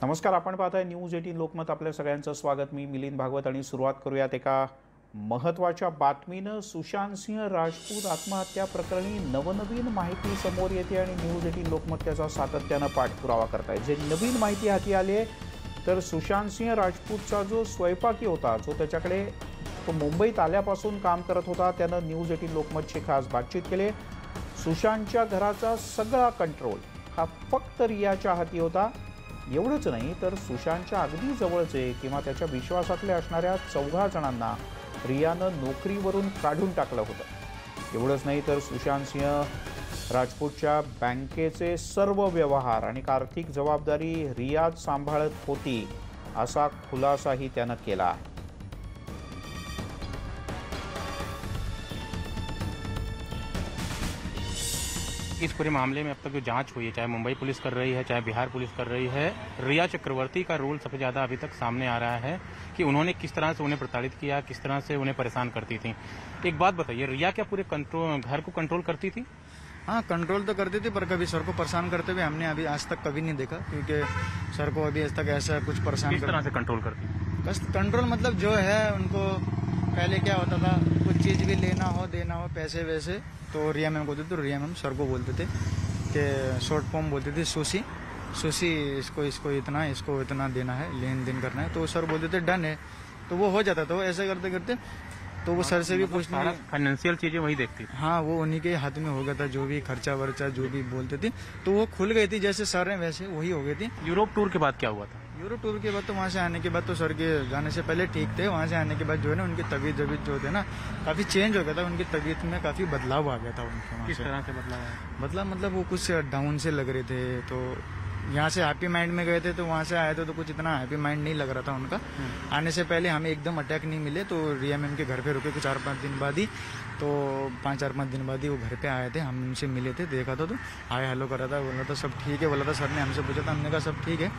नमस्कार, आपण पाहताय न्यूज 18 लोकमत. आपल्या सगळ्यांचं स्वागत. मी मिलिंद भागवत आणि सुरुवात करूयात एका महत्त्वाच्या बातमीनं. सुशांत सिंह राजपूत आत्महत्या प्रकरणी नवनवीन माहिती समोर येते आणि न्यूज 18 लोकमत त्याचा सातत्यानं पाठपुरावा करताय. जे नवीन माहिती हाती आली आहे तर सुशांत सिंह राजपूतचा जो स्वयंपाकी होता, जो त्याच्याकडे तो मुंबईत आल्यापासून काम करत होता, त्यानं न्यूज 18 लोकमतची खास बातचीत केली. सुशांतच्या घराचा सगळा कंट्रोल हा फक्त रियाच्या हाती होता. एवढंच नाही तर सुशांतच्या अगदी जवळचे किंवा त्याच्या विश्वासातले असणाऱ्या 14 जणांना रियानं नोकरीवरून काढून टाकलं होतं. एवढंच नाही तर सुशांत सिंह राजपूतच्या बँकेचे सर्व व्यवहार आणि आर्थिक जबाबदारी रियाच सांभाळत होती, असा खुलासाही त्यानं केला आहे. इस पूरे मामले में अब तक जो जांच हुई है, चाहे मुंबई पुलिस कर रही है, चाहे बिहार पुलिस कर रही है, रिया चक्रवर्ती का रोल सबसे ज्यादा अभी तक सामने आ रहा है कि उन्होंने किस तरह से उन्हें प्रताड़ित किया, किस तरह से उन्हें परेशान करती थी. एक बात बताइए, रिया क्या पूरे घर को कंट्रोल करती थी? हाँ, कंट्रोल तो करती थी, पर कभी सर को परेशान करते हुए हमने अभी आज तक कभी नहीं देखा, क्योंकि सर को अभी आज तक ऐसा कुछ परेशान किस तरह से कंट्रोल करती? बस कंट्रोल मतलब जो है, उनको पहले क्या होता था, कुछ चीज भी लेना हो देना हो पैसे वैसे, तो रिया मैम बोलते थे, तो रिया मैम सर को बोलते थे कि शॉर्ट फॉर्म बोलते थे सुशी इसको इतना देना है, लेन देन करना है, तो सर बोलते थे डन है, तो वो हो जाता था. वो ऐसे करते करते तो वो सर से भी पूछना, फाइनेंशियल चीजें वही देखती थी. हाँ, वो उन्हीं के हाथ में हो गया था, जो भी खर्चा वर्चा जो भी बोलते थे तो वो खुल गई थी. जैसे सर हैं वैसे वही हो गई थी. यूरोप टूर के बाद क्या हुआ था? यूरोप टूर के बाद तो वहाँ से आने के बाद तो सर के जाने से पहले ठीक थे. वहाँ से आने के बाद जो है ना, उनकी तबीयत जो थे ना, काफी चेंज हो गया था. उनकी तबीयत में काफी बदलाव आ गया था उनके. किस तरह से बदलाव आया? बदलाव मतलब वो कुछ डाउन से लग रहे थे. तो यहाँ से हैप्पी माइंड में गए थे, तो वहाँ से आए थे तो कुछ इतना हैप्पी माइंड नहीं लग रहा था उनका. आने से पहले हमें एकदम अटैक नहीं मिले, तो रिया मैम के घर पे रुके कुछ 4-5 दिन बाद ही. तो 5-4 दिन बाद ही वो घर पे आए थे. हम उनसे मिले थे, देखा था, तो हाय हेलो करा था, बोला था सब ठीक है, बोला था. सर ने हमसे पूछा था, हमने कहा सब ठीक है.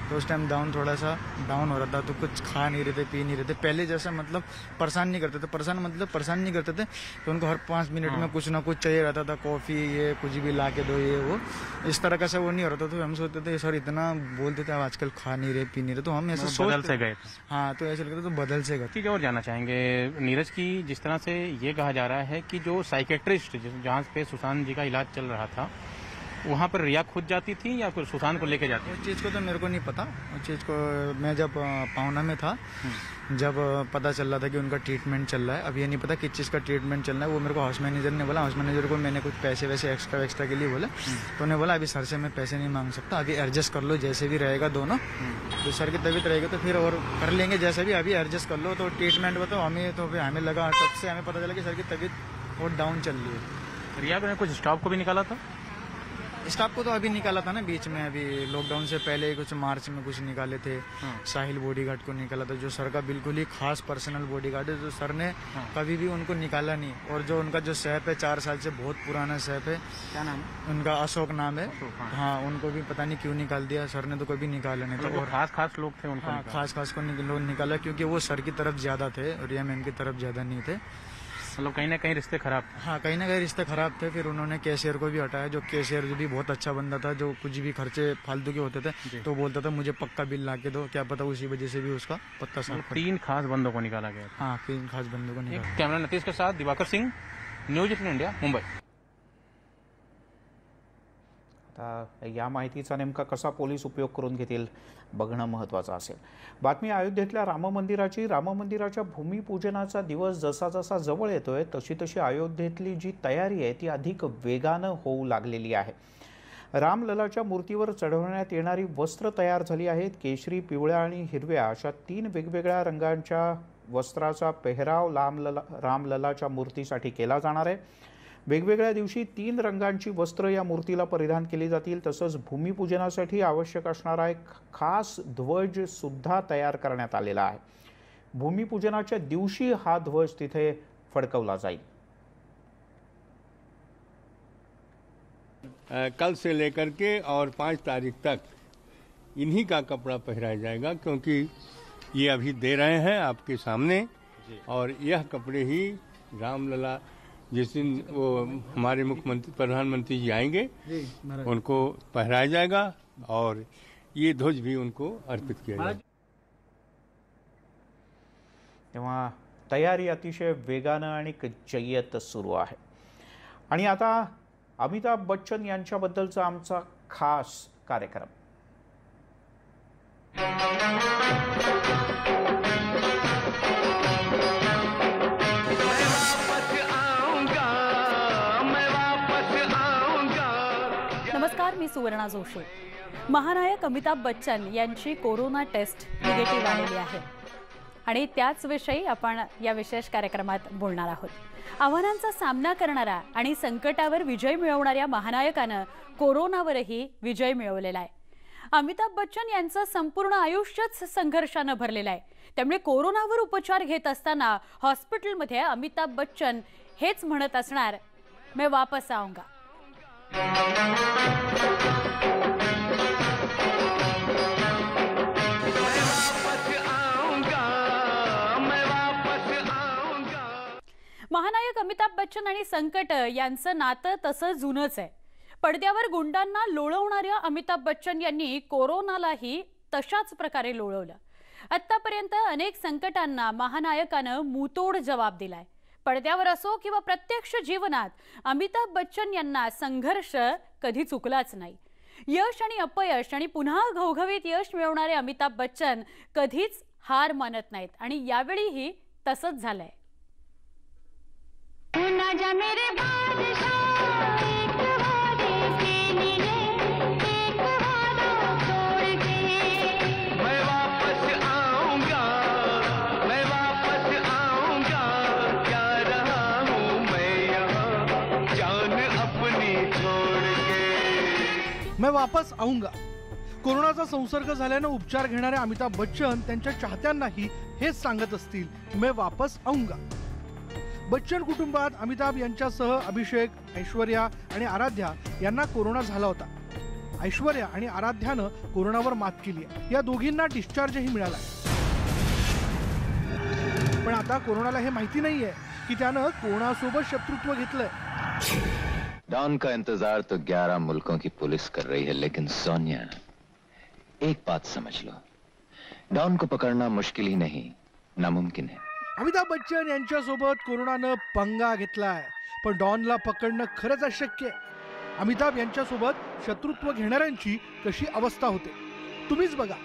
तो उस टाइम थोड़ा सा डाउन हो रहा था, तो कुछ खा नहीं रहे थे, पी नहीं रहे थे. पहले जैसा मतलब परेशान नहीं करते थे. परेशान नहीं करते थे, तो उनको हर 5 मिनट में कुछ ना कुछ चाहिए रहता था. कॉफी ये कुछ भी ला के दो, ये वो इस तरह का सब वो नहीं हो रहा था. तो हम सोचते थे सर इतना बोलते थे, अब आजकल खा नहीं रहे पी नहीं रहे, तो हम ऐसे बदल से गए. हाँ, तो ऐसे लगता तो बदल से गए. ठीक है, और जानना चाहेंगे नीरज की, जिस तरह से ये कहा जा रहा है कि जो साइकेट्रिस्ट जहाँ पे सुशांत जी का इलाज चल रहा था, वहाँ पर रिया खुद जाती थी या फिर सुशांत को लेके जाती? उस चीज़ को तो मेरे को नहीं पता. उस चीज़ को मैं जब पावना में था, जब पता चल रहा था कि उनका ट्रीटमेंट चल रहा है. अब ये नहीं पता किस चीज़ का ट्रीटमेंट चल रहा है. वो मेरे को हाउस मैनेजर ने बोला. हाउस मैनेजर को मैंने कुछ पैसे वैसे एक्स्ट्रा के लिए बोला, तो उन्हें बोला अभी सर से मैं पैसे नहीं मांग सकता, अभी एडजस्ट कर लो जैसे भी रहेगा दोनों. तो सर की तबीयत रहेगी तो फिर और कर लेंगे जैसे भी, अभी एडजस्ट कर लो. तो ट्रीटमेंट बताओ हमें लगा, तब से हमें पता चला कि सर की तबीयत बहुत डाउन चल रही है. रिया ने कुछ स्टाफ को भी निकाला था? स्टाफ को तो अभी निकाला था ना बीच में, अभी लॉकडाउन से पहले कुछ मार्च में कुछ निकाले थे. साहिल बॉडीगार्ड को निकाला था, जो सर का बिल्कुल ही खास पर्सनल बॉडीगार्ड है, जो सर ने कभी भी उनको निकाला नहीं. और जो उनका जो सैफ है, 4 साल से बहुत पुराना सैफ है. क्या नाम है उनका? अशोक नाम है. हाँ, उनको भी पता नहीं क्यों निकाल दिया सर ने, तो कभी निकाला नहीं. तो और खास लोग थे उनको? हाँ, खास को निकाला, क्योंकि वो सर की तरफ ज्यादा थे, रिया मैम की तरफ ज्यादा नहीं थे. मतलब कहीं ना कहीं रिश्ते खराब. हाँ, कहीं ना कहीं रिश्ते खराब थे. फिर उन्होंने कैशियर को भी हटाया, जो कैशियर भी बहुत अच्छा बंदा था, जो कुछ भी खर्चे फालतू के होते थे तो बोलता था मुझे पक्का बिल ला के दो. क्या पता उसी वजह से भी उसका पत्ता साफ. 3 खास बंदों को निकाला गया. हाँ, 3 खास बंदों को निकाला. कैमरा नतीश के साथ दिवाकर सिंह, न्यूज 18 इंडिया, मुंबई. आता या माहितीचा नेमका कसा पोलीस उपयोग करून घेतील बघणं महत्त्वाचं असेल. बातमी अयोध्येतल्या राम मंदिराच्या भूमिपूजनाचा दिवस जसा जसा जवळ येतोय तशी तशी अयोध्येतली जी तयारी आहे ती अधिक वेगानं होऊ लागलेली आहे. रामललाच्या मूर्तीवर चढवण्यात येणारी वस्त्र तयार झाली आहेत. केशरी, पिवळ्या आणि हिरव्या अशा 3 वेगवेगळ्या रंगांच्या वस्त्राचा पेहराव रामललाच्या मूर्तीसाठी केला जाणार आहे. वेगवेगळ्या दिवशी 3 रंगांची वस्त्र या मूर्तीला परिधान केली जातील. तसंच भूमिपूजनासाठी आवश्यक असणारा एक खास ध्वज सुद्धा तयार करण्यात आलेला आहे. भूमिपूजनाच्या दिवशी हा ध्वज तिथे फडकवला जाईल. कल से लेकर के और 5 तारीख तक इन्हीं का कपड़ा पहनाया जाएगा, क्योंकि ये अभी दे रहे हैं आपके सामने. और यह कपड़े ही रामलला जिस दिन वो हमारे मुख्यमंत्री प्रधानमंत्री जी आएंगे उनको पहनाया जाएगा. और ये ध्वज भी उनको अर्पित किया जाएगा। तेव्हा तयारी अतिशय वेगानं आणि जय्यत सुरू आहे। आणि आता अमिताभ बच्चन यांच्याबद्दलचा आमचा खास कार्यक्रम। नमस्कार, मी सुवर्णा जोशी। महानायक अमिताभ बच्चन यांची कोरोना टेस्ट निगेटिव्ह आलेली आहे आणि त्याच विषयी आपण या विशेष कार्यक्रमात बोलणार आहोत। आव्हानांचा सामना करणारा आणि संकटावर विजय मिळवणाऱ्या महानायकानं कोरोनावरही विजय मिळवलेला आहे। अमिताभ बच्चन यांचं संपूर्ण आयुष्यच संघर्षानं भरलेलं आहे। त्यामुळे कोरोनावर उपचार घेत असताना हॉस्पिटलमध्ये अमिताभ बच्चन हेच म्हणत असणार, मैं वापस आऊंगा। महानायक अमिताभ बच्चन आणि संकट यांचं नातं तसं जुनंच आहे। पडद्यावर गुंडांना लोळवणाऱ्या अमिताभ बच्चन यांनी कोरोनालाही तशाच प्रकारे लोळवलं। आतापर्यंत अनेक संकटांना महानायकानं मुतोड जबाब दिलाय। पडद्यावर असो किंवा प्रत्यक्ष जीवनात अमिताभ बच्चन यांना संघर्ष कधी चुकलाच नाही। यश आणि अपयश आणि पुन्हा घवघवीत यश मिळवणारे अमिताभ बच्चन कधीच हार मानत नाहीत आणि यावेळीही तसंच झालंय। मैं वापस आऊंगा। कोरोनाचा संसर्ग झाल्याने उपचार घेणारे अमिताभ बच्चन त्यांच्या चाहत्यांनाही हेच सांगत असतील, मैं वापस आऊंगा। बच्चन कुटुंबात अमिताभ यांच्यासह अभिषेक, ऐश्वर्या आणि आराध्या यांना कोरोना झाला होता। ऐश्वर्या आणि आराध्यानं कोरोनावर मात केली आहे। या दोघींना डिस्चार्जही मिळाला। पण आता कोरोनाला हे माहिती नाहीये की त्यानं कोणासोबत शत्रुत्व घेतलंय। डॉन का इंतजार तो 11 मुल्कों की पुलिस कर रही है, लेकिन सोनिया, एक बात समझ लो, डॉन को पकड़ना मुश्किल ही नहीं, नामुमकिन है। अमिताभ बच्चन यांच्यासोबत कोरोनानं पंगा घेतलाय, पण डॉनला पकडणं खरंच अशक्य आहे। अमिताभ यांच्यासोबत शत्रुत्व घेणाऱ्यांची कशी अवस्था होते तुम्हीच बघा।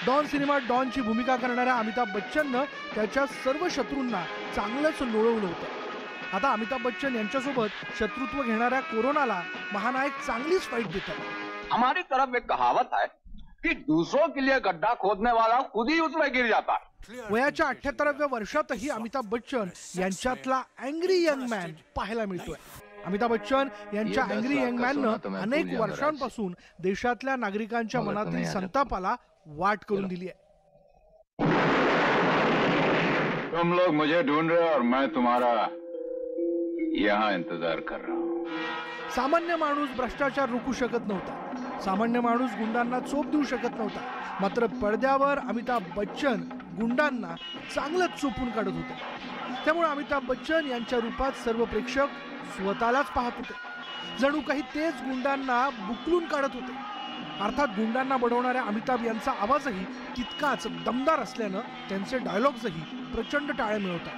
डॉन सिनेमात डॉनची भूमिका करणाऱ्या अमिताभ बच्चननं त्याच्या सर्व शत्रूंना चांगलंच लोळवलं होतं। आता अमिताभ बच्चन यांच्यासोबत शत्रुत्व घेणाऱ्या कोरोनाला महानायक चांगलीच फाईट देतात। हमारी तरफ एक कहावत है कि दूसरों के लिए गड्ढा खोदने वाला खुद ही उसमें गिर जाता है। वयाच्या 78व्या वर्षातही अमिताभ बच्चन यांच्यातला अँग्री यंग मॅन पाहायला मिळतोय। अमिताभ बच्चन यांच्या अँग्री यंग मॅननं अनेक वर्षांपासून देशातल्या नागरिकांच्या मनातील संतापाला वाट करून दिली आहे। तुम लोग मुझे ढूंढ रहे हो और मैं तुम्हारा यहाँ इंतजार कर रहा हूँ। सामान्य माणूस भ्रष्टाचार रोखू शकत नव्हता, सामान्य माणूस गुंडांना चोप देऊ शकत नव्हता, मात्र पडद्यावर अमिताभ बच्चन गुंडांना चांगलंच चोपून काढत होते। त्यामुळे अमिताभ बच्चन यांच्या रूपात सर्व प्रेक्षक स्वतःलाच पाहत होते, जणू काही तेच गुंडांना बुकलून काढत होते। अर्थात गुंडांना बडवणाऱ्या अमिताभ यांचा आवाजही तितकाच दमदार असल्यानं त्यांचे डायलॉग्सही प्रचंड टाळे मिळवतात।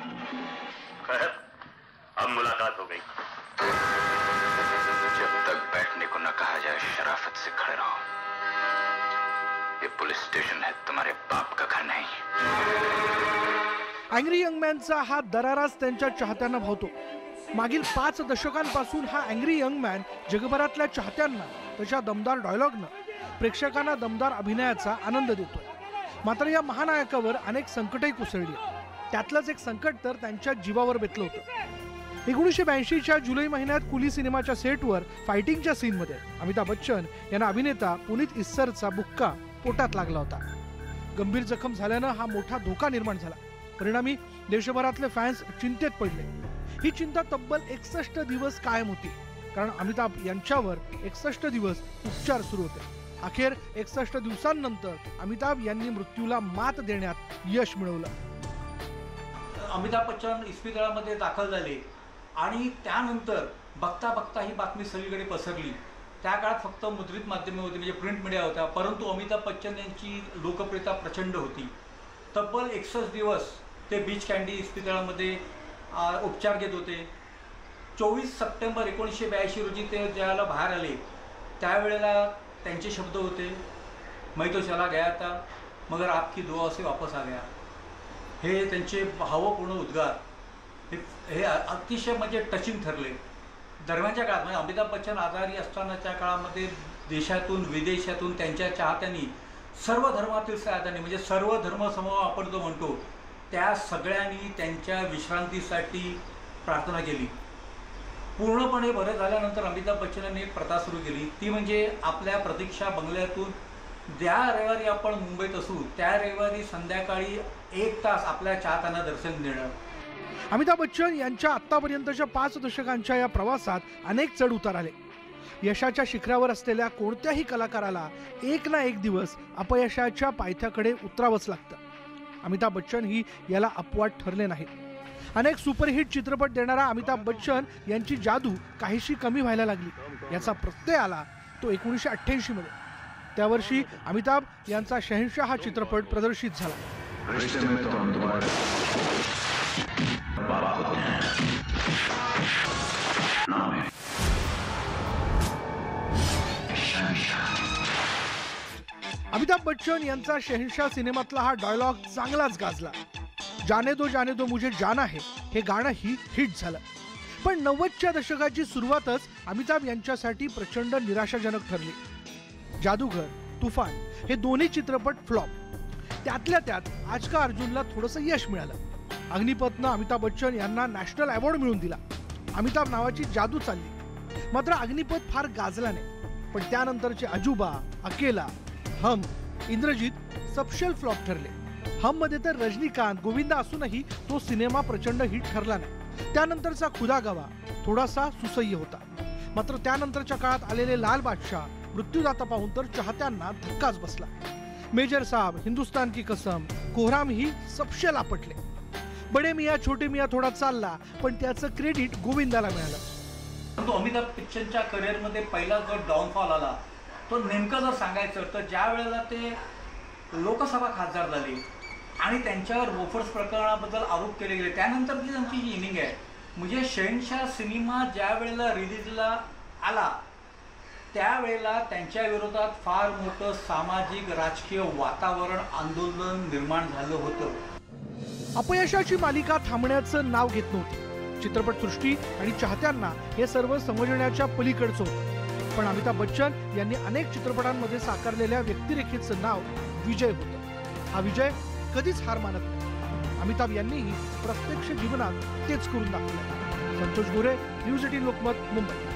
अब मुलाकात हो गई। जब तक बैठने को न कहा जाए शराफत से खड़े रहो। ये पुलिस स्टेशन है, तुम्हारे बाप का घर नहीं। अँग्री यंग मॅनचा हा दराराच त्यांच्या चाहत्यांना भावतो। मागील 5 दशकांपासून हा अँग्री यंग मॅन जगभरातल्या चाहत्यांना त्याच्या दमदार डायलॉगनं, प्रेक्षकांना दमदार अभिनयाचा आनंद देतोय। मात्र या महानायकावर अनेक संकटही कोसळली। त्यातलंच एक संकट तर त्यांच्या जीवावर बेतलं होतं। 1982च्या जुलै महिन्यात कुली सिनेमाच्या सेटवर फायटिंगच्या सीनमध्ये अमिताभ बच्चन यांना अभिनेता पुनीत इस्सरचा बुक्का पोटात लागला होता। गंभीर जखम झाल्यानं हा मोठा धोका निर्माण झाला। परिणामी देशभरातले फॅन्स चिंतेत पडले। ही चिंता तब्बल 61 दिवस कायम होती, कारण अमिताभ यांच्यावर 61 दिवस उपचार सुरू होते। अखेर 61 दिवसांनंतर अमिताभ यांनी मृत्यूला मात देण्यात यश मिळवलं। अमिताभ बच्चन इस्पितळामध्ये दाखल झाले आणि त्यानंतर बघता बघता ही बातमी सगळीकडे पसरली। त्या काळात फक्त मुद्रित माध्यमे होती, म्हणजे प्रिंट मीडिया होता, परंतु अमिताभ बच्चन यांची लोकप्रियता प्रचंड होती। तब्बल 61 दिवस ते बीच कँडी इस्पितळामध्ये उपचार घेत होते। 24 सप्टेंबर 1982 रोजी ते ज्यावेळेला बाहेर आले त्यावेळेला त्यांचे शब्द होते, मैं तो चला गया था मगर आपकी दुआ से वापस आ गया। हे त्यांचे भावपूर्ण उद्गार हे अतिशय म्हणजे टचिंग ठरले। दरम्यानच्या काळात म्हणजे अमिताभ बच्चन आजारी असतानाच्या काळामध्ये देशातून विदेशातून त्यांच्या चाहत्यांनी, सर्व धर्मातील चाहत्यांनी, म्हणजे सर्व धर्मसमूह आपण जो म्हणतो त्या सगळ्यांनी त्यांच्या विश्रांतीसाठी प्रार्थना केली। पूर्णपणे बरे झाल्यानंतर अमिताभ बच्चन एक प्रथा सुरू केली, ती म्हणजे आपल्या प्रतीक्षा बंगल्यातून ज्या रविवारी आपण मुंबईत असू त्या रविवारी संध्याकाळी 1 तास आपल्या चाहत्यांना दर्शन देणं। अमिताभ बच्चन यांच्या आतापर्यंतच्या 5 दशकांच्या या प्रवासात अनेक चढ उतार आले। यशाच्या शिखरावर असलेल्या कोणत्याही कलाकाराला एक ना एक दिवस अपयशाच्या पायथ्याकडे उतरावंच लागतं। अमिताभ बच्चन ही याला अपवाद ठरले नाहीत। अनेक सुपरहिट चित्रपट देणारा अमिताभ बच्चन यांची जादू काहीशी कमी व्हायला लागली। याचा प्रत्यय आला तो 1988 मध्ये। त्या वर्षी अमिताभ यांचा शहंशाह हा चित्रपट प्रदर्शित झाला। अमिताभ बच्चन यांचा शहंशाह सिनेमातला हा डायलॉग चांगलाच गाजला। जाने दो मुझे जाना है हे गाणंही हिट झालं। पण 90च्या दशकाची सुरुवातच अमिताभ यांच्यासाठी प्रचंड निराशाजनक ठरली। जादूगर, तुफान हे दोन्ही चित्रपट फ्लॉप। त्यातल्या त्यात आज का अर्जुनला थोडंसं यश मिळालं। अग्निपथनं अमिताभ बच्चन यांना नॅशनल अवॉर्ड मिळवून दिला। अमिताभ नावाची जादू चालली। मात्र अग्निपथ फार गाजला नाही। पण त्यानंतरचे अजूबा, अकेला, हम, इंद्रजित सबशेल फ्लॉप ठरले। हम मध्ये तर रजनीकांत, गोविंदा असूनही तो सिनेमा प्रचंड हिट ठरला नाही। त्यानंतरचा खुदा गवा थोडासा सुसह्य होता। मात्र त्यानंतरच्या काळात आलेले लाल बादशाह, मृत्यूदाता पाहून तर चाहत्यांना धक्काच बसला। मेजर साहब, हिंदुस्तान की कसम, कोहराम ही सबशेल आपटले। बडे मियां छोटे मियां थोडा चालला, पण त्याचं क्रेडिट गोविंदाला मिळालं। परंतु अमिताभ बच्चनच्या करिअरमध्ये पहिला जो डाऊनफॉल आला तो नेमकं जर सांगायचं तर ज्या वेळेला ते लोकसभा खासदार झाले आणि त्यांच्यावर बोफोर्स प्रकरणाबद्दल आरोप केले गेले, त्यानंतरची त्यांची जी इनिंग आहे, म्हणजे शहंशाह सिनेमा ज्या वेळेला रिलीजला आला त्यावेळेला त्यांच्या विरोधात फार मोठं सामाजिक राजकीय वातावरण, आंदोलन निर्माण झालं होतं। अपयशाची मालिका थांबण्याचं नाव घेत नव्हती। चित्रपटसृष्टी आणि चाहत्यांना हे सर्व समजण्याच्या पलीकडचं होतं। पण अमिताभ बच्चन यांनी अनेक चित्रपटांमध्ये साकारलेल्या व्यक्तिरेखेचं नाव विजय होतं। हा विजय कधीच हार मानत नाही। अमिताभ यांनीही प्रत्यक्ष जीवनात तेच करून दाखवलं। संतोष गोरे, न्यूज 18 लोकमत, मुंबई।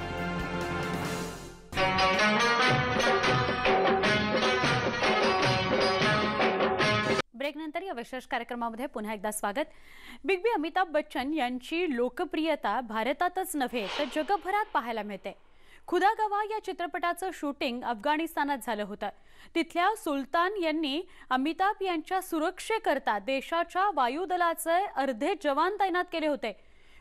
ब्रेकनंतर या विशेष कार्यक्रमामध्ये पुन्हा एकदा स्वागत। बिग बी अमिताभ बच्चन यांची लोकप्रियता भारतातच नव्हे तर जगभरात पाहायला मिळते। खुदा गवा या चित्रपटाचं शूटिंग अफगाणिस्तानात झालं होतं। तिथल्या सुलतान यांनी अमिताभ यांच्या सुरक्षेकरता देशाच्या वायुदलाचे अर्धे जवान तैनात केले होते।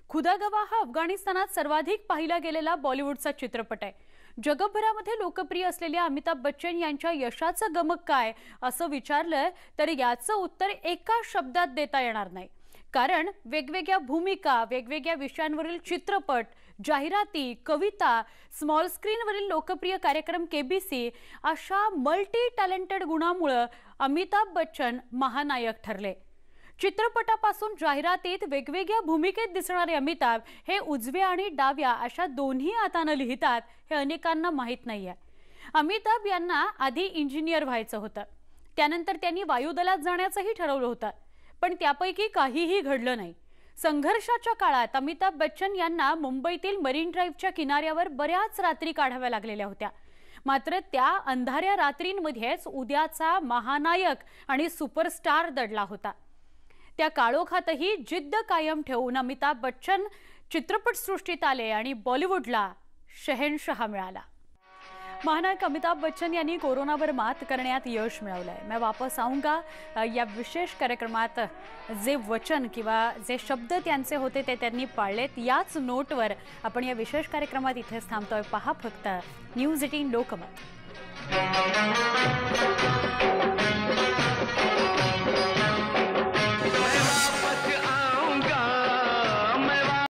खुदा गवा हा अफगाणिस्तानात सर्वाधिक पाहिला गेलेला बॉलिवूडचा चित्रपट आहे। जगभरामध्ये लोकप्रिय असलेल्या अमिताभ बच्चन यांच्या यशाचं गमक काय असं विचारलं तर याचं उत्तर एका शब्दात देता येणार नाही। कारण वेगवेगळ्या भूमिका, वेगवेगळ्या विषयांवरील चित्रपट, जाहिराती, कविता, स्मॉल स्क्रीनवरील लोकप्रिय कार्यक्रम केबीसी अशा मल्टी टॅलेंटेड गुणांमुळे अमिताभ बच्चन महानायक ठरले। चित्रपटापासून जाहिरातीत वेगवेगळ्या भूमिकेत दिसणारे अमिताभ हे उजव्या आणि डाव्या अशा दोन्ही हाताने लिहितात हे अनेकांना माहीत नाहीये। अमिताभ यांना आधी इंजिनियर व्हायचं होतं, त्यानंतर त्यांनी वायुदलात जाण्याचंही ठरवलं होतं, पण त्यापैकी काहीही घडलं नाही। संघर्षाच्या काळात अमिताभ बच्चन यांना मुंबईतील मरीन ड्राईव्हच्या किनाऱ्यावर बऱ्याच रात्री काढाव्या लागलेल्या होत्या। मात्र त्या अंधाऱ्या रात्रींमध्येच उद्याचा महानायक आणि सुपरस्टार दडला होता। त्या काळोखातही जिद्द कायम ठेवून अमिताभ बच्चन चित्रपटसृष्टीत आले आणि बॉलिवूडला शहंशाह मिळाला। महानायक अमिताभ बच्चन यांनी कोरोनावर मात करण्यात यश मिळवलंय. मैं वापस आऊंगा या विशेष कार्यक्रमात जे वचन किंवा जे शब्द त्यांचे होते ते त्यांनी पाळलेत. याच नोटवर आपण या विशेष कार्यक्रमात इथेच थांबतोय. पहा फक्त न्यूज 18 लोकमत.